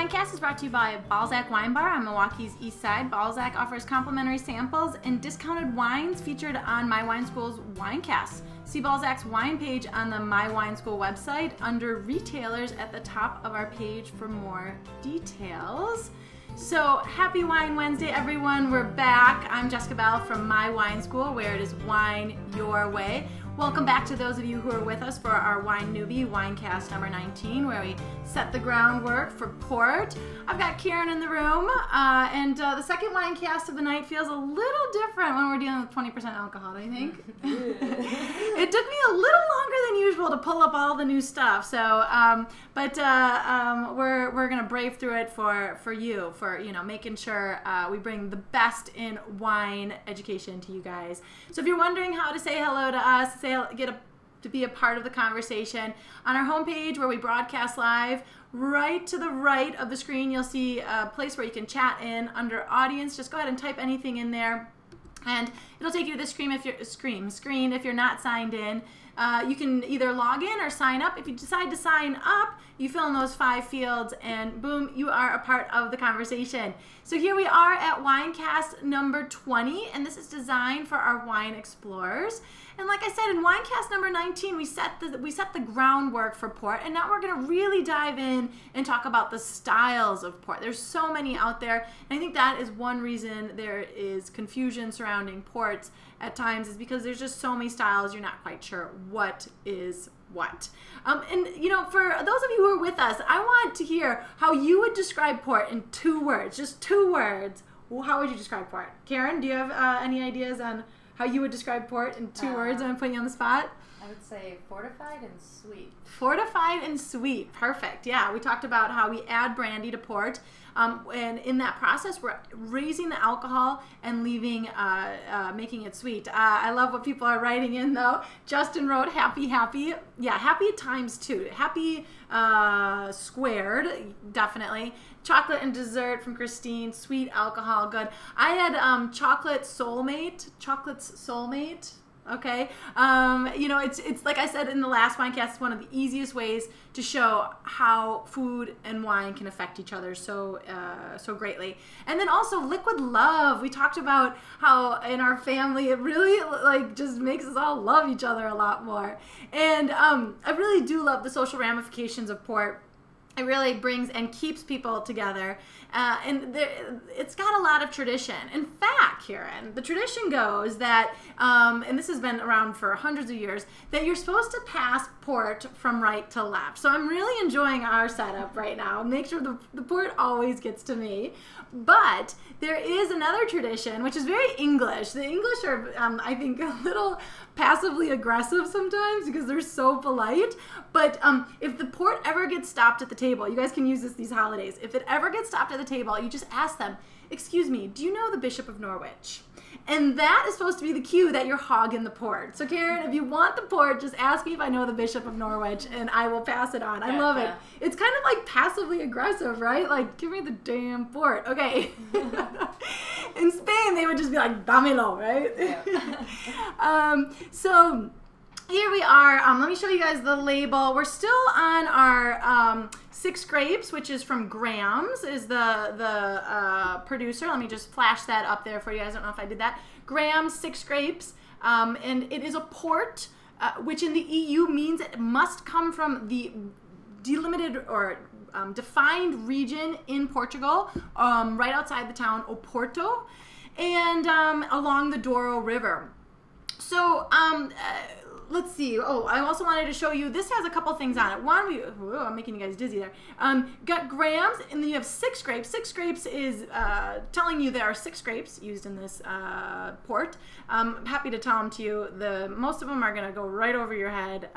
WineCAST is brought to you by Balzac Wine Bar on Milwaukee's East Side. Balzac offers complimentary samples and discounted wines featured on My Wine School's WineCAST. See Balzac's wine page on the My Wine School website under retailers at the top of our page for more details. So happy Wine Wednesday, everyone. We're back. I'm Jessica Bell from My Wine School, where it is wine your way. Welcome back to those of you who are with us for our Wine Newbie WineCAST number 19, where we set the groundwork for port. I've got Karen in the room, and the second WineCAST of the night feels a little different when we're dealing with 20% alcohol, I think. It took me a little longer than usual to pull up all the new stuff, so we're gonna brave through it for you, for making sure we bring the best in wine education to you guys. So if you're wondering how to say hello to us, to be a part of the conversation, on our homepage where we broadcast live, right to the right of the screen, you'll see a place where you can chat in under audience. Just go ahead and type anything in there, and it'll take you to the screen if you're not signed in. You can either log in or sign up. If you decide to sign up, you fill in those 5 fields and boom, you are a part of the conversation. So here we are at WineCAST number 20, and this is designed for our wine explorers. And like I said, in WineCAST number 19, we set the groundwork for port, and now we're going to really dive in and talk about the styles of port. There's so many out there, and I think that is one reason there is confusion surrounding ports at times, is because there's just so many styles, you're not quite sure what is what. And for those of you who are with us, I want to hear how you would describe port in 2 words, just 2 words. Well, how would you describe port? Karen, do you have any ideas on how you would describe port in 2 words? I'm putting you on the spot. I would say fortified and sweet. Fortified and sweet. Perfect. Yeah, we talked about how we add brandy to port. And in that process, we're raising the alcohol and leaving, making it sweet. I love what people are writing in, though. Justin wrote happy, happy. Yeah, happy times 2. Happy squared, definitely. Chocolate and dessert from Christine. Sweet alcohol, good. I had chocolate's soulmate. Okay, it's like I said in the last WineCAST, it's one of the easiest ways to show how food and wine can affect each other so greatly. And then also liquid love. We talked about how in our family it really just makes us all love each other a lot more. And I really do love the social ramifications of port. It really brings and keeps people together, and it's got a lot of tradition. In fact, Karen, the tradition goes that, and this has been around for hundreds of years, that you're supposed to pass port from right to left. So I'm really enjoying our setup right now. Make sure the port always gets to me. But there is another tradition, which is very English. The English are, I think, a little passively aggressive sometimes because they're so polite. But if the port ever gets stopped at the table, you guys can use this these holidays. If it ever gets stopped at the table, you just ask them, "Excuse me, do you know the Bishop of Norwich?" And that is supposed to be the cue that you're hogging the port. So Karen, if you want the port, just ask me if I know the Bishop of Norwich, and I will pass it on. I love it. It's kind of like passively aggressive, right? Like, give me the damn port. Okay. In Spain, they would just be like, dámelo, right? Yeah. So here we are. Let me show you guys the label. We're still on our 6 grapes, which is from Graham's, is the producer. Let me just flash that up there for you guys. I don't know if I did that. Graham's 6 grapes, and it is a port, which in the EU means it must come from the delimited or defined region in Portugal, right outside the town Oporto, and along the Douro River. So let's see. Oh, I also wanted to show you, this has a couple things on it. One, I'm making you guys dizzy there. Got grams, and then you have 6 grapes. 6 grapes is telling you there are 6 grapes used in this port. I'm happy to tell them to you. Most of them are going to go right over your head.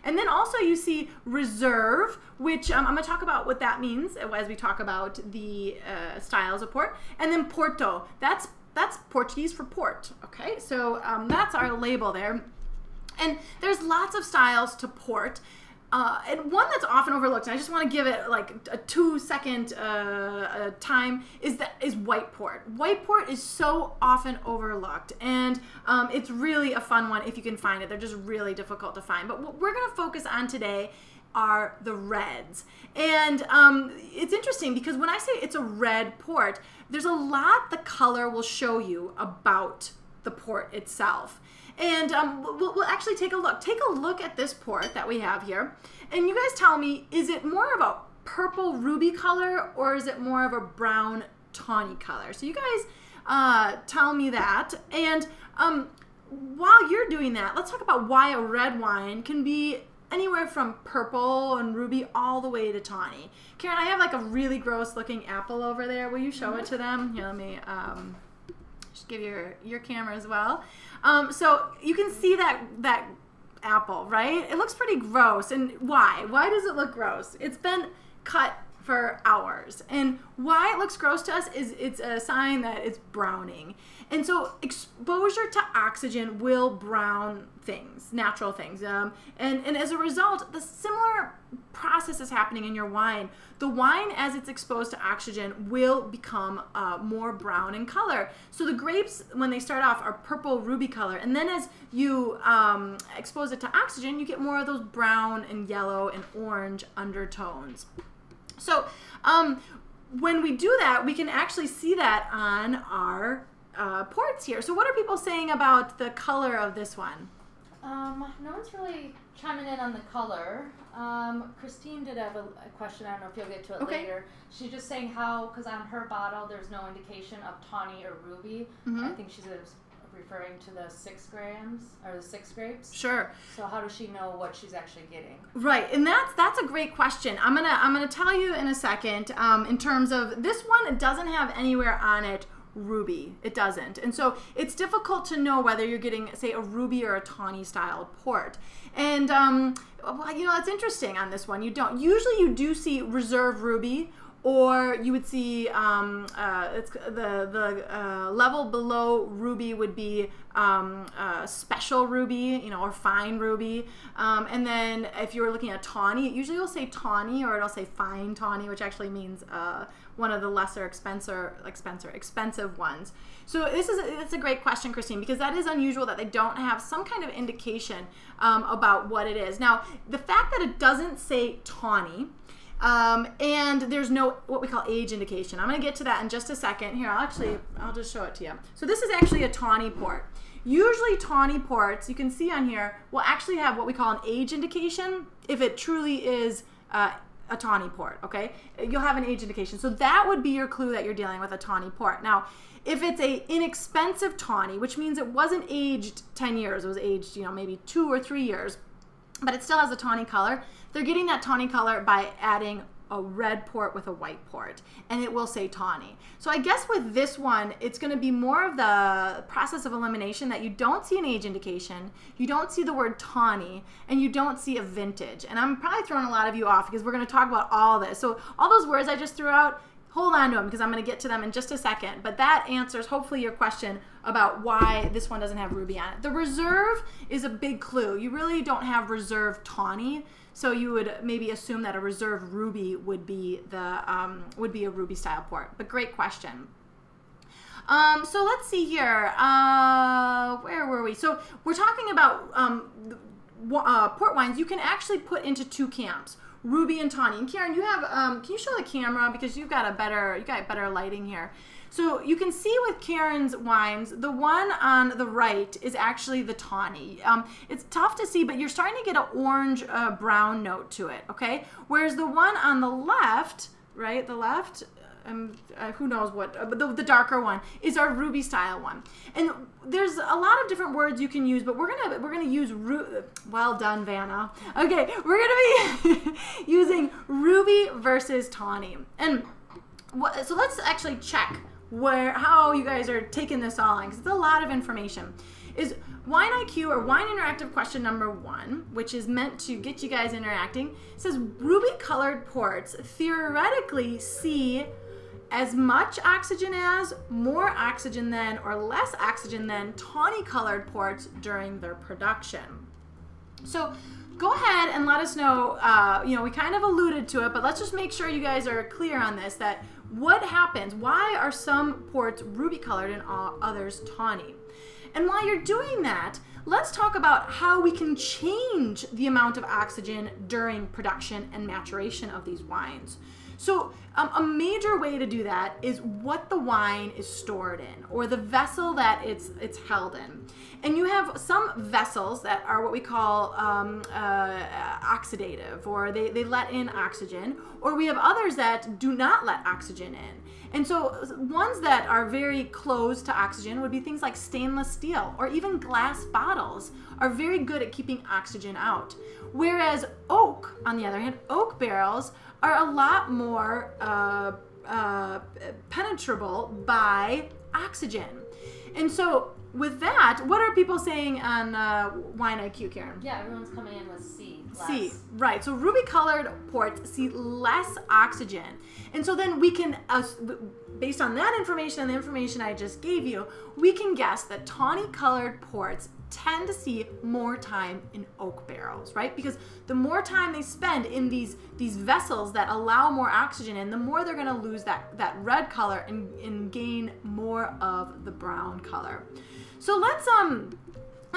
And then also you see reserve, which I'm going to talk about what that means as we talk about the styles of port. And then Porto. That's Portuguese for port. Okay, so that's our label there. And there's lots of styles to port. And one that's often overlooked, and I just want to give it like a 2-second time, is white port. White port is so often overlooked, and it's really a fun one if you can find it. They're just really difficult to find. But what we're going to focus on today are the reds. And it's interesting because when I say it's a red port, there's a lot the color will show you about the port itself. And we'll actually take a look. Take a look at this port that we have here. And you guys tell me, is it more of a purple ruby color or is it more of a brown tawny color? So you guys tell me that. And while you're doing that, let's talk about why a red wine can be anywhere from purple and ruby all the way to tawny. Karen, I have like a really gross looking apple over there. Will you show it to them? Here, let me just give your camera as well. So you can see that apple, right? It looks pretty gross. And why? Why does it look gross? It's been cut for hours. And why it looks gross to us is it's a sign that it's browning. And so exposure to oxygen will brown things, natural things. And as a result, the similar process is happening in your wine. The wine, as it's exposed to oxygen, will become more brown in color. So the grapes, when they start off, are purple ruby color. And then as you expose it to oxygen, you get more of those brown and yellow and orange undertones. So when we do that, we can actually see that on our ports here. So what are people saying about the color of this one? No one's really chiming in on the color. Christine did have a question. I don't know if you'll get to it later. She's just saying how, because on her bottle there's no indication of tawny or ruby. I think she's referring to the 6 grams or the 6 grapes. Sure. So how does she know what she's actually getting? Right, and that's a great question. I'm gonna tell you in a second. In terms of this one, it doesn't have anywhere on it ruby. It doesn't. And so it's difficult to know whether you're getting, say, a ruby or a tawny style port. And well, you know, it's interesting on this one. Usually you do see reserve ruby, or you would see it's the level below ruby would be special ruby, you know, or fine ruby. And then if you were looking at tawny, it usually will say tawny, or it'll say fine tawny, which actually means one of the lesser expensive ones. So it's a great question, Christine, because that is unusual that they don't have some kind of indication about what it is. Now, the fact that it doesn't say tawny, and there's no what we call age indication. I'm going to get to that in just a second. Here, I'll just show it to you. So this is actually a tawny port. Usually tawny ports, you can see on here, will actually have what we call an age indication if it truly is a tawny port, okay? You'll have an age indication. So that would be your clue that you're dealing with a tawny port. Now, if it's a inexpensive tawny, which means it wasn't aged 10 years, it was aged, you know, maybe 2 or 3 years, but it still has a tawny color, they're getting that tawny color by adding a red port with a white port, and it will say tawny. So I guess with this one, it's going to be more of the process of elimination that you don't see an age indication, you don't see the word tawny, and you don't see a vintage. And I'm probably throwing a lot of you off because we're going to talk about all this. So all those words I just threw out, hold on to them because I'm going to get to them in just a second. But that answers hopefully your question about why this one doesn't have ruby on it. The reserve is a big clue. You really don't have reserve tawny, so you would maybe assume that a reserve ruby would be a ruby style port. But great question. So let's see here. Where were we? So we're talking about port wines. You can actually put into 2 camps. Ruby and tawny. And Karen, you have, can you show the camera because you got better lighting here. So you can see with Karen's wines, the one on the right is actually the tawny. It's tough to see, but you're starting to get an orange brown note to it, okay? Whereas the one on the left, right, who knows what, but the darker one is our ruby style one. And there's a lot of different words you can use, but we're gonna use well done, Vanna. Okay, we're gonna be using ruby versus tawny. And so let's actually check how you guys are taking this all in, because it's a lot of information. Is Wine IQ, or Wine Interactive question number 1, which is meant to get you guys interacting, says ruby colored ports theoretically see as much oxygen as, more oxygen than, or less oxygen than tawny colored ports during their production. So go ahead and let us know, you know, we kind of alluded to it, but let's just make sure you guys are clear on this, that what happens, why are some ports ruby colored and others tawny? And while you're doing that, let's talk about how we can change the amount of oxygen during production and maturation of these wines. So a major way to do that is what the wine is stored in, or the vessel that it's held in. And you have some vessels that are what we call oxidative, or they let in oxygen, or we have others that do not let oxygen in. And so ones that are very closed to oxygen would be things like stainless steel, or even glass bottles are very good at keeping oxygen out. Whereas oak, on the other hand, oak barrels are a lot more penetrable by oxygen. And so with that, what are people saying on Wine IQ, Karen? Yeah, everyone's coming in with C. C, right. So ruby colored ports see less oxygen. And so then we can, based on that information and the information I just gave you, we can guess that tawny colored ports tend to see more time in oak barrels, right? Because the more time they spend in these vessels that allow more oxygen in, the more they're going to lose that red color and gain more of the brown color. So let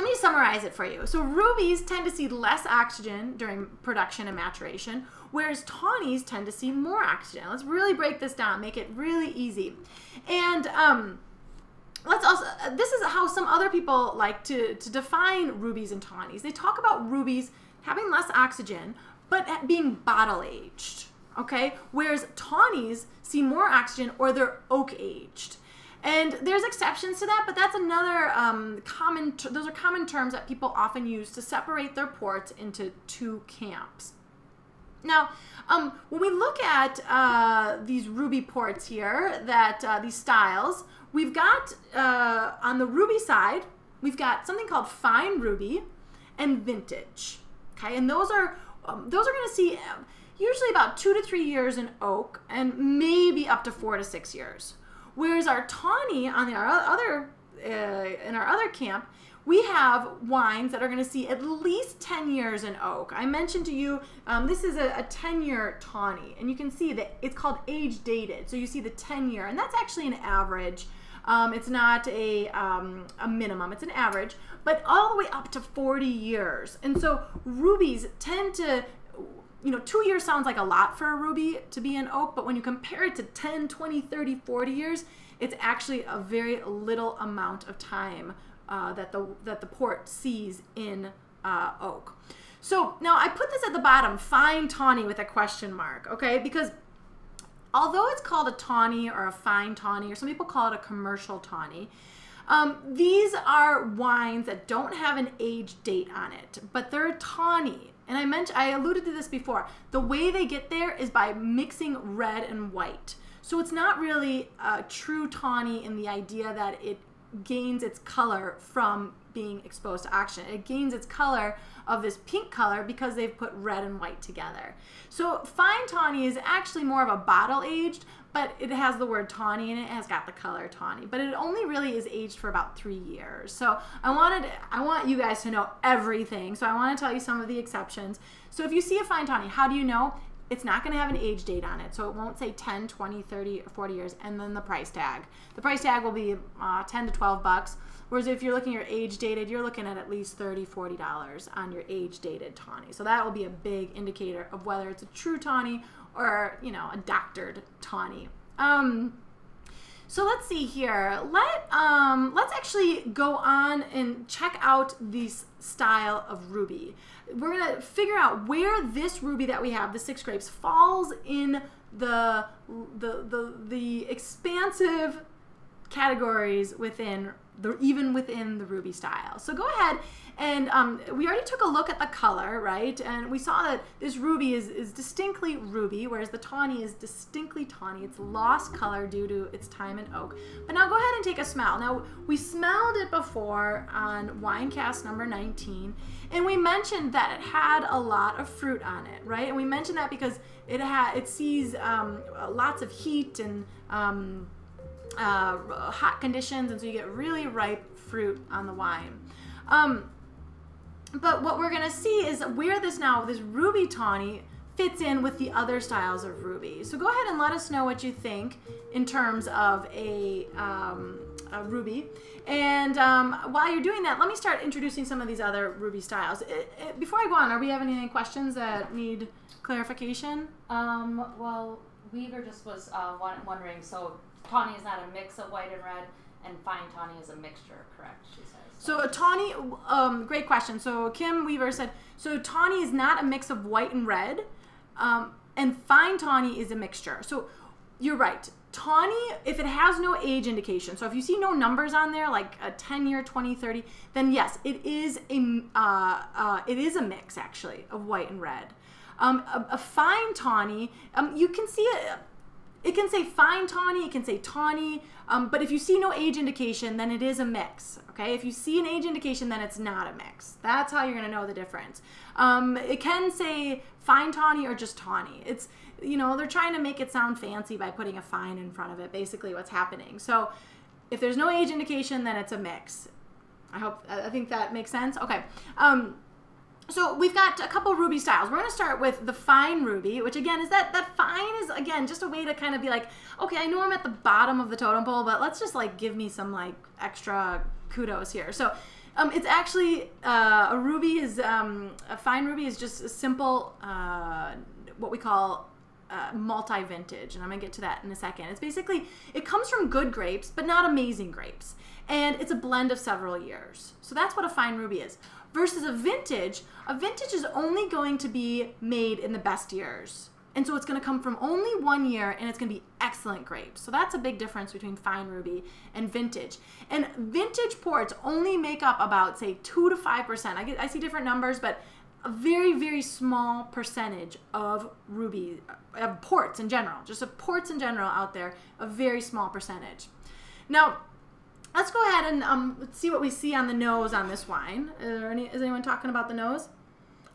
me summarize it for you. So rubies tend to see less oxygen during production and maturation, whereas tawnies tend to see more oxygen. Let's really break this down, make it really easy. And this is how some other people like to define rubies and tawnies. They talk about rubies having less oxygen, but being bottle aged, okay? Whereas tawnies see more oxygen, or they're oak aged. And there's exceptions to that, but that's another those are common terms that people often use to separate their ports into two camps. Now, when we look at these ruby ports here, these styles, we've got, on the ruby side, we've got something called fine ruby and vintage, okay? And those are going to see usually about 2 to 3 years in oak, and maybe up to 4 to 6 years. Whereas our tawny, on in our other camp, we have wines that are going to see at least 10 years in oak. I mentioned to you, this is a 10-year tawny, and you can see that it's called age dated. So you see the 10-year, and that's actually an average. It's not a minimum, it's an average, but all the way up to 40 years. And so rubies tend to, 2 years sounds like a lot for a ruby to be in oak, but when you compare it to 10, 20, 30, 40 years, it's actually a very little amount of time that the port sees in oak. So now I put this at the bottom, fine tawny with a question mark, okay? Because although it's called a tawny or a fine tawny, or some people call it a commercial tawny, these are wines that don't have an age date on it, but they're tawny. And I alluded to this before. The way they get there is by mixing red and white. So it's not really a true tawny in the idea that it gains its color from being exposed to oxygen. It gains its color of this pink color because they've put red and white together. So fine tawny is actually more of a bottle aged, but it has the word tawny in it. It has got the color tawny, but it only really is aged for about 3 years. So I want you guys to know everything. So I want to tell you some of the exceptions. So if you see a fine tawny, how do you know? It's not going to have an age date on it. So it won't say 10, 20, 30, or 40 years, and then the price tag. The price tag will be 10 to 12 bucks. Whereas if you're looking at age dated, you're looking at least $30, $40 on your age dated tawny. So that will be a big indicator of whether it's a true tawny or, a doctored tawny. So let's see here. Let's actually go on and check out this style of ruby. We're gonna figure out where this ruby that we have, the 6 grapes, falls in the expansive categories even within the ruby style. So go ahead and we already took a look at the color, right? And we saw that this ruby is distinctly ruby, whereas the tawny is distinctly tawny. It's lost color due to its time in oak. But now go ahead and take a smell. Now, we smelled it before on WineCAST number 19, and we mentioned that it had a lot of fruit on it, right? And we mentioned that because it sees lots of heat and hot conditions, and so you get really ripe fruit on the wine. But what we're gonna see is where this ruby tawny fits in with the other styles of ruby. So go ahead and let us know what you think in terms of a ruby. And while you're doing that, let me start introducing some of these other ruby styles. Before I go on, are we having any questions that need clarification? Well, Weaver just was wondering, so tawny is not a mix of white and red, and fine tawny is a mixture, correct? She says. So a tawny, great question. So Kim Weaver said, so tawny is not a mix of white and red, and fine tawny is a mixture. So you're right. Tawny, if it has no age indication, so if you see no numbers on there, like a 10-year, 20, 30, then yes, it is a mix, actually, of white and red. A fine tawny, you can see it can say fine tawny, it can say tawny, but if you see no age indication, then it is a mix, okay? If you see an age indication, then it's not a mix. That's how you're going to know the difference. It can say fine tawny or just tawny. It's, you know, they're trying to make it sound fancy by putting a fine in front of it, basically what's happening. So if there's no age indication, then it's a mix. I think that makes sense. Okay. So we've got a couple ruby styles. We're going to start with the fine ruby, which again is that fine is again just a way to kind of be like, okay, I know I'm at the bottom of the totem pole, but let's just like give me some like extra kudos here. So it's actually a ruby is a fine ruby is just a simple what we call multi-vintage, and I'm gonna get to that in a second. It's basically, it comes from good grapes, but not amazing grapes, and it's a blend of several years. So that's what a fine ruby is. Versus a vintage is only going to be made in the best years. And so it's going to come from only 1 year, and it's going to be excellent grapes. So that's a big difference between fine ruby and vintage. And vintage ports only make up about, say, 2 to 5%. I see different numbers, but a very, very small percentage of ruby, of ports in general, just of ports in general out there, a very small percentage. Now, let's go ahead and let's see what we see on the nose on this wine. Is anyone talking about the nose?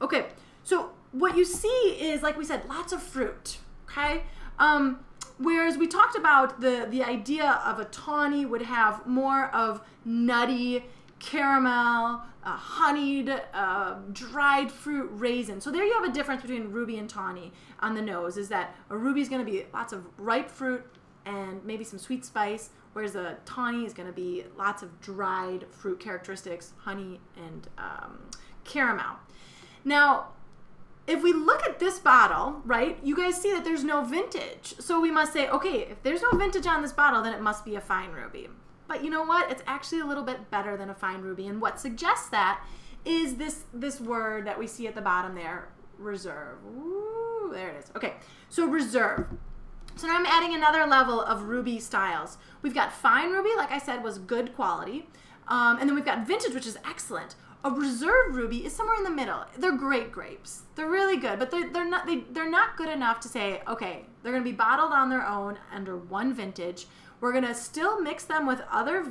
Okay, so what you see is, like we said, lots of fruit, okay? Whereas we talked about the idea of a tawny would have more of nutty, caramel, honeyed, dried fruit, raisin. So there you have a difference between ruby and tawny on the nose, is that a ruby is going to be lots of ripe fruit and maybe some sweet spice, whereas a tawny is going to be lots of dried fruit characteristics, honey and caramel. Now, if we look at this bottle, right, you guys see that there's no vintage. So we must say, okay, if there's no vintage on this bottle, then it must be a fine ruby. But you know what? It's actually a little bit better than a fine ruby. And what suggests that is this word that we see at the bottom there, reserve. Ooh, there it is. Okay, so reserve. So now I'm adding another level of ruby styles. We've got fine ruby, like I said, was good quality. And then we've got vintage, which is excellent. A reserve ruby is somewhere in the middle. They're great grapes. They're really good, but they're not good enough to say, okay, they're going to be bottled on their own under one vintage. We're going to still mix them with other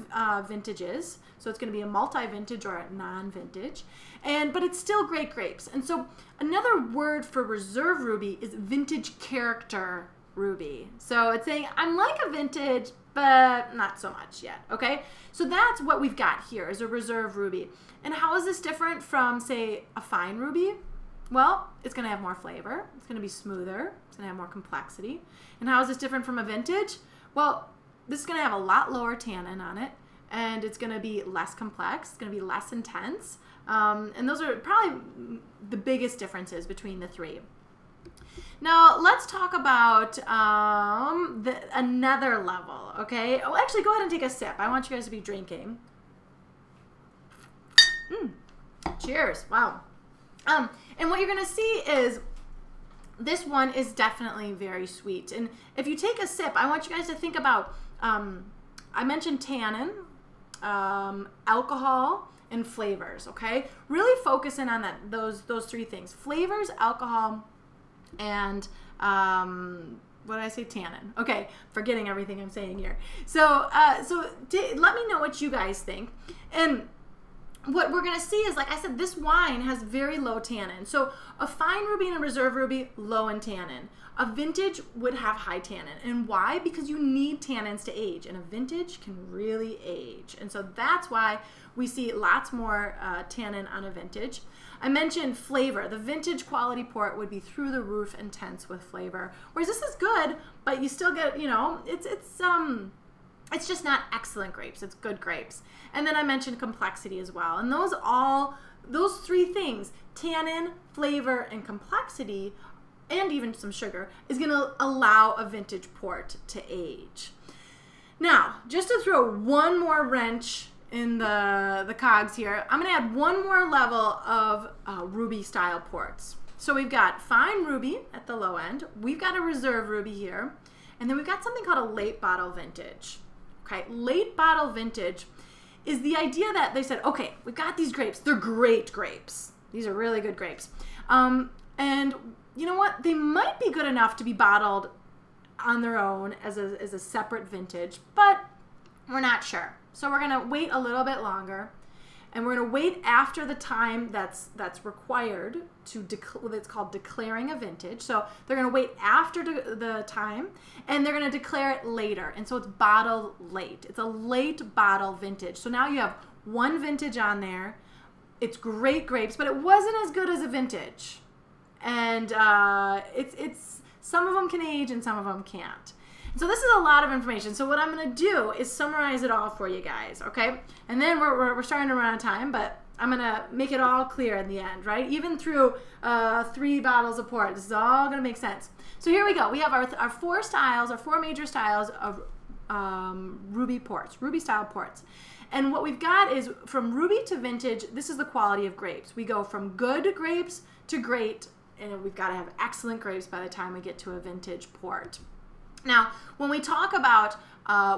vintages. So it's going to be a multi-vintage or a non-vintage. But it's still great grapes. And so another word for reserve ruby is vintage character ruby. So it's saying, I'm like a vintage, but not so much yet, okay? So that's what we've got here, is a reserve ruby. And how is this different from, say, a fine ruby? Well, it's going to have more flavor. It's going to be smoother. It's going to have more complexity. And how is this different from a vintage? Well, this is going to have a lot lower tannin on it, and it's going to be less complex. It's going to be less intense. And those are probably the biggest differences between the three. Now, let's talk about another level, okay? Oh, actually, go ahead and take a sip. I want you guys to be drinking. Cheers. Wow. And what you're going to see is this one is definitely very sweet. And if you take a sip, I want you guys to think about, I mentioned tannin, alcohol, and flavors, okay? Really focus in on those three things. Flavors, alcohol, and what did I say? Tannin. Okay, forgetting everything I'm saying here. So let me know what you guys think. And what we're going to see is, like I said, this wine has very low tannin. So a fine ruby and a reserve ruby, low in tannin. A vintage would have high tannin. And why? Because you need tannins to age. And a vintage can really age. And so that's why we see lots more tannin on a vintage. I mentioned flavor. The vintage quality port would be through the roof intense with flavor, whereas this is good, but you still get, you know, it's just not excellent grapes. It's good grapes. And then I mentioned complexity as well. And those three things, tannin, flavor, and complexity, and even some sugar, is going to allow a vintage port to age. Now, just to throw one more wrench in the cogs here, I'm going to add one more level of ruby style ports. So we've got fine ruby at the low end. We've got a reserve ruby here. And then we've got something called a late bottle vintage. Okay, late bottle vintage is the idea that they said, okay, we've got these grapes. They're great grapes. These are really good grapes. And you know what? They might be good enough to be bottled on their own as a separate vintage, but we're not sure. So we're going to wait a little bit longer, and we're going to wait after the time that's required to it's called declaring a vintage. So they're going to wait after the time, and they're going to declare it later. And so it's bottled late. It's a late bottle vintage. So now you have one vintage on there. It's great grapes, but it wasn't as good as a vintage. And it's some of them can age and some of them can't. So this is a lot of information. So what I'm going to do is summarize it all for you guys, okay? And then we're starting to run out of time, but I'm going to make it all clear in the end, right? Even through 3 bottles of port, this is all going to make sense. So here we go. We have our 4 styles, our 4 major styles of ruby ports, ruby style ports. And what we've got is from ruby to vintage, this is the quality of grapes. We go from good grapes to great, and we've got to have excellent grapes by the time we get to a vintage port. Now, when we talk about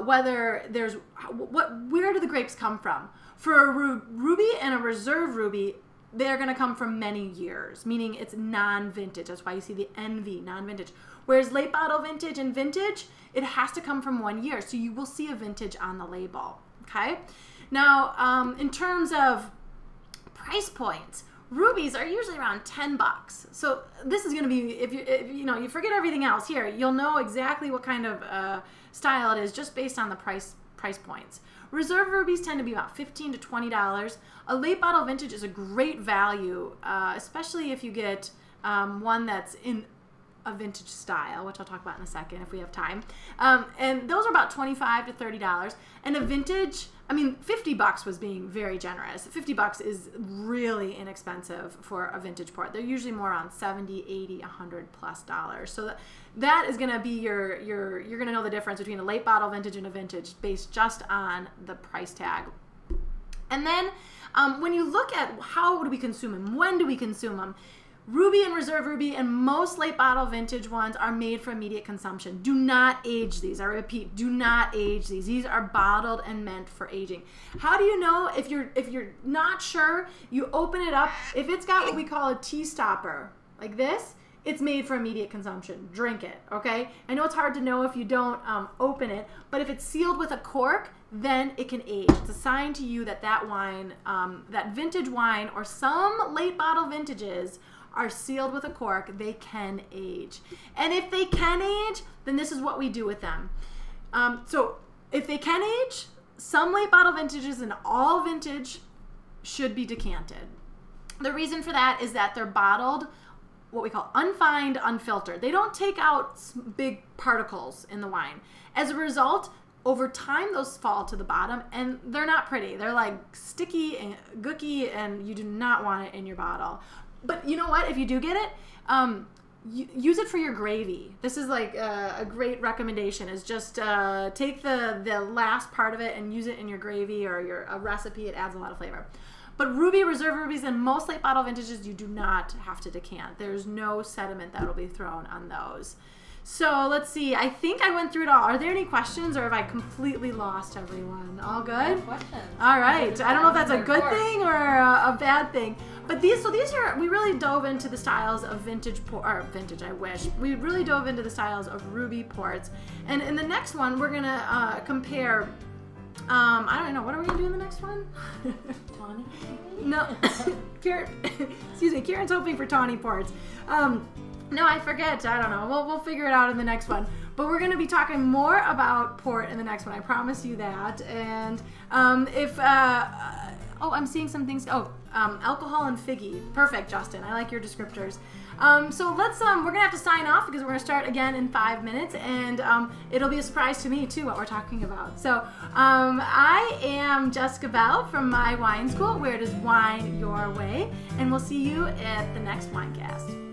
whether there's, where do the grapes come from? For a ruby and a reserve ruby, they're going to come from many years, meaning it's non-vintage. That's why you see the NV, non-vintage. Whereas late bottle vintage and vintage, it has to come from 1 year. So you will see a vintage on the label, okay? Now, in terms of price points, rubies are usually around $10. So this is going to be, if you forget everything else here, you'll know exactly what kind of style it is just based on the price points. Reserve rubies tend to be about $15 to $20. A late bottle vintage is a great value, especially if you get one that's in a vintage style, which I'll talk about in a second if we have time. And those are about $25 to $30. And a vintage, I mean, $50 was being very generous. $50 is really inexpensive for a vintage port. They're usually more around $70, $80, $100+. So that is going to be you're going to know the difference between a late bottle vintage and a vintage based just on the price tag. And then when you look at how do we consume them, when do we consume them, ruby and reserve ruby and most late bottle vintage ones are made for immediate consumption. Do not age these. I repeat, do not age these. These are bottled and meant for aging. How do you know if you're not sure? You open it up. If it's got what we call a tea stopper, like this, it's made for immediate consumption. Drink it, okay? I know it's hard to know if you don't open it, but if it's sealed with a cork, then it can age. It's a sign to you that that wine, that vintage wine or some late bottle vintages are sealed with a cork. They can age. And if they can age, then this is what we do with them. So if they can age, some late bottle vintages and all vintage should be decanted. The reason for that is that they're bottled what we call unfined, unfiltered. They don't take out big particles in the wine. As a result, over time, those fall to the bottom, and they're not pretty. They're like sticky and gooky, and you do not want it in your bottle. But you know what? If you do get it, use it for your gravy. This is like a great recommendation, is just take the last part of it and use it in your gravy or a recipe. It adds a lot of flavor. But ruby, reserve rubies, and most late bottle vintages, you do not have to decant. There's no sediment that will be thrown on those. So let's see. I think I went through it all. Are there any questions, or have I completely lost everyone? All good? No questions. All right. I don't know if that's a good thing or a bad thing. But these are, we really dove into the styles of vintage, we really dove into the styles of ruby ports. And in the next one, we're going to compare, I don't know, what are we going to do in the next one? Tawny? No. Kieran's hoping for tawny ports. No, I forget. I don't know. We'll figure it out in the next one. But we're going to be talking more about port in the next one. I promise you that. And Oh, I'm seeing some things. Oh, alcohol and figgy. Perfect, Justin. I like your descriptors. So let's, we're going to have to sign off because we're going to start again in 5 minutes, and it'll be a surprise to me, too, what we're talking about. So I am Jessica Bell from My Wine School, where it is wine your way, and we'll see you at the next WineCast.